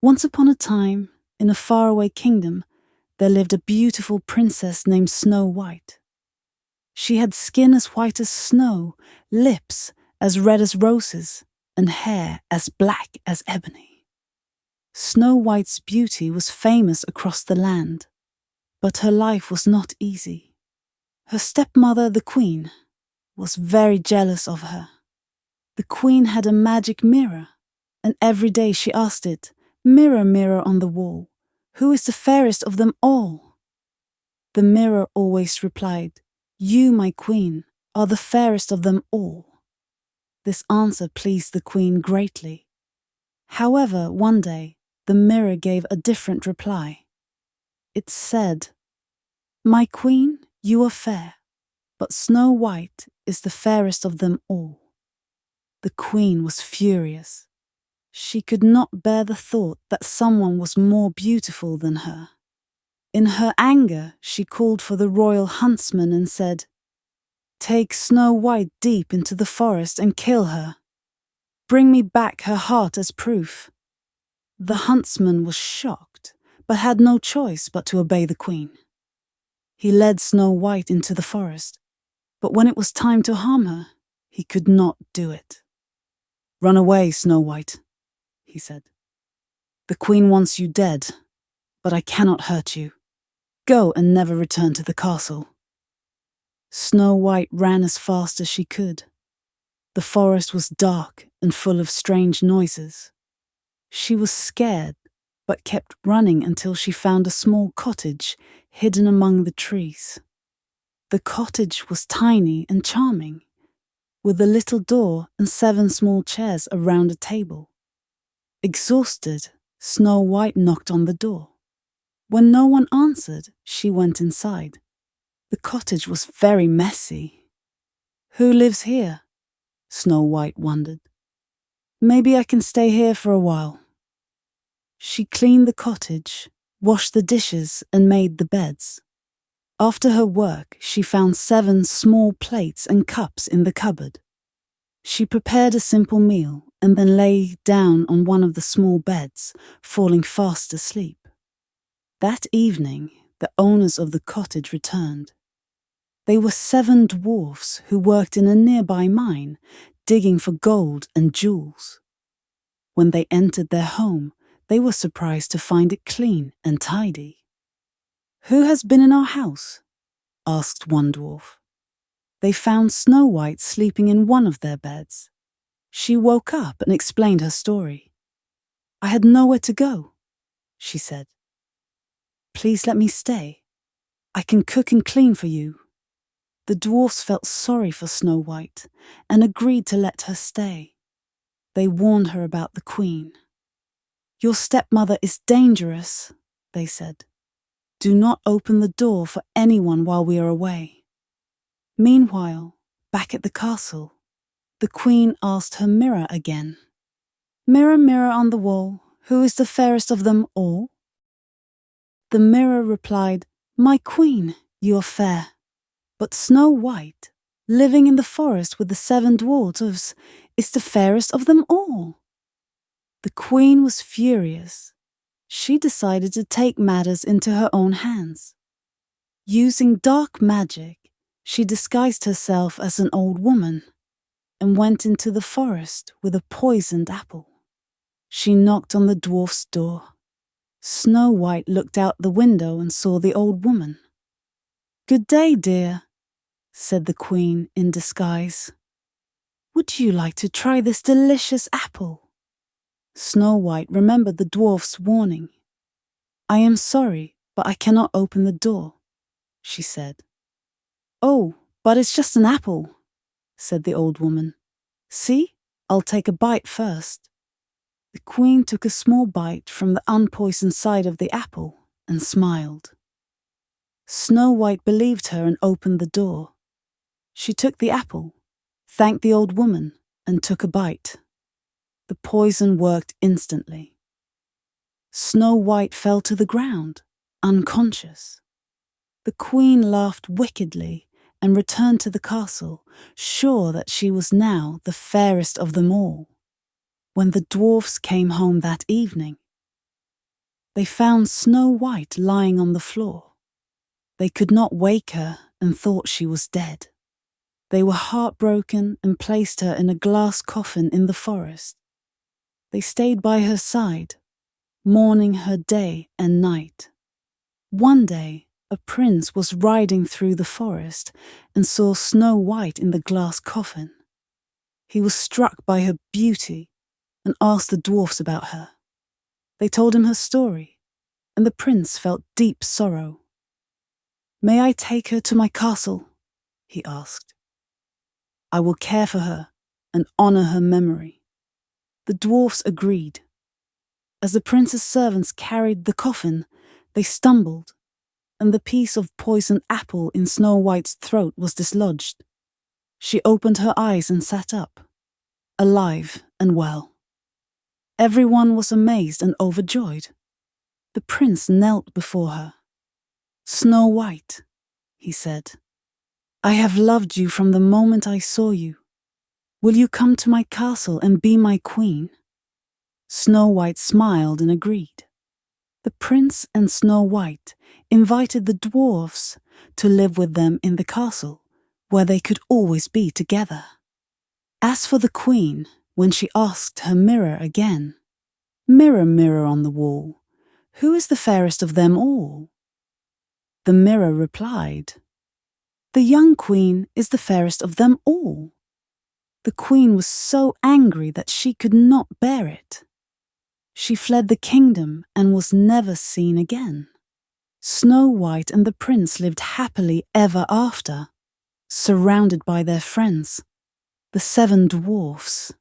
Once upon a time, in a faraway kingdom, there lived a beautiful princess named Snow White. She had skin as white as snow, lips as red as roses, and hair as black as ebony. Snow White's beauty was famous across the land, but her life was not easy. Her stepmother, the queen, was very jealous of her. The queen had a magic mirror, and every day she asked it, "Mirror, mirror on the wall, who is the fairest of them all?" The mirror always replied, "You, my queen, are the fairest of them all." This answer pleased the queen greatly. However, one day, the mirror gave a different reply. It said, "My queen, you are fair, but Snow White is the fairest of them all." The queen was furious. She could not bear the thought that someone was more beautiful than her. In her anger, she called for the royal huntsman and said, "Take Snow White deep into the forest and kill her. Bring me back her heart as proof." The huntsman was shocked, but had no choice but to obey the queen. He led Snow White into the forest, but when it was time to harm her, he could not do it. "Run away, Snow White," he said. "The queen wants you dead, but I cannot hurt you. Go and never return to the castle." Snow White ran as fast as she could. The forest was dark and full of strange noises. She was scared, but kept running until she found a small cottage hidden among the trees. The cottage was tiny and charming, with a little door and 7 small chairs around a table. Exhausted, Snow White knocked on the door. When no one answered, she went inside. The cottage was very messy. "Who lives here?" Snow White wondered. "Maybe I can stay here for a while." She cleaned the cottage, washed the dishes, and made the beds. After her work, she found 7 small plates and cups in the cupboard. She prepared a simple meal and then lay down on one of the small beds, falling fast asleep. That evening, the owners of the cottage returned. They were 7 dwarfs who worked in a nearby mine, digging for gold and jewels. When they entered their home, they were surprised to find it clean and tidy. "Who has been in our house?" asked one dwarf. They found Snow White sleeping in one of their beds. She woke up and explained her story. "I had nowhere to go," she said. "Please let me stay. I can cook and clean for you." The dwarfs felt sorry for Snow White and agreed to let her stay. They warned her about the queen. "Your stepmother is dangerous," they said. "Do not open the door for anyone while we are away." Meanwhile, back at the castle, the queen asked her mirror again, "Mirror, mirror on the wall, who is the fairest of them all?" The mirror replied, "My queen, you are fair, but Snow White, living in the forest with the 7 dwarfs, is the fairest of them all." The queen was furious. She decided to take matters into her own hands. Using dark magic, she disguised herself as an old woman and went into the forest with a poisoned apple. She knocked on the dwarf's door. Snow White looked out the window and saw the old woman. "Good day, dear," said the queen in disguise. "Would you like to try this delicious apple?" Snow White remembered the dwarf's warning. "I am sorry, but I cannot open the door," she said. "Oh, but it's just an apple," said the old woman. "See, I'll take a bite first." The queen took a small bite from the unpoisoned side of the apple and smiled. Snow White believed her and opened the door. She took the apple, thanked the old woman, and took a bite. The poison worked instantly. Snow White fell to the ground, unconscious. The queen laughed wickedly and returned to the castle, sure that she was now the fairest of them all. When the dwarfs came home that evening, They found Snow White lying on the floor. They could not wake her and thought she was dead. They were heartbroken and placed her in a glass coffin in the forest. They stayed by her side, mourning her day and night. One day, a prince was riding through the forest and saw Snow White in the glass coffin. He was struck by her beauty and asked the dwarfs about her. They told him her story, and the prince felt deep sorrow. "May I take her to my castle?" he asked. "I will care for her and honor her memory." The dwarfs agreed. As the prince's servants carried the coffin, they stumbled, and the piece of poisoned apple in Snow White's throat was dislodged. She opened her eyes and sat up, alive and well. Everyone was amazed and overjoyed. The prince knelt before her. "Snow White," he said, "I have loved you from the moment I saw you. Will you come to my castle and be my queen?" Snow White smiled and agreed. The prince and Snow White invited the dwarfs to live with them in the castle, where they could always be together. As for the queen, when she asked her mirror again, "Mirror, mirror on the wall, who is the fairest of them all?" The mirror replied, "The young queen is the fairest of them all." The queen was so angry that she could not bear it. She fled the kingdom and was never seen again. Snow White and the prince lived happily ever after, surrounded by their friends, the Seven Dwarfs.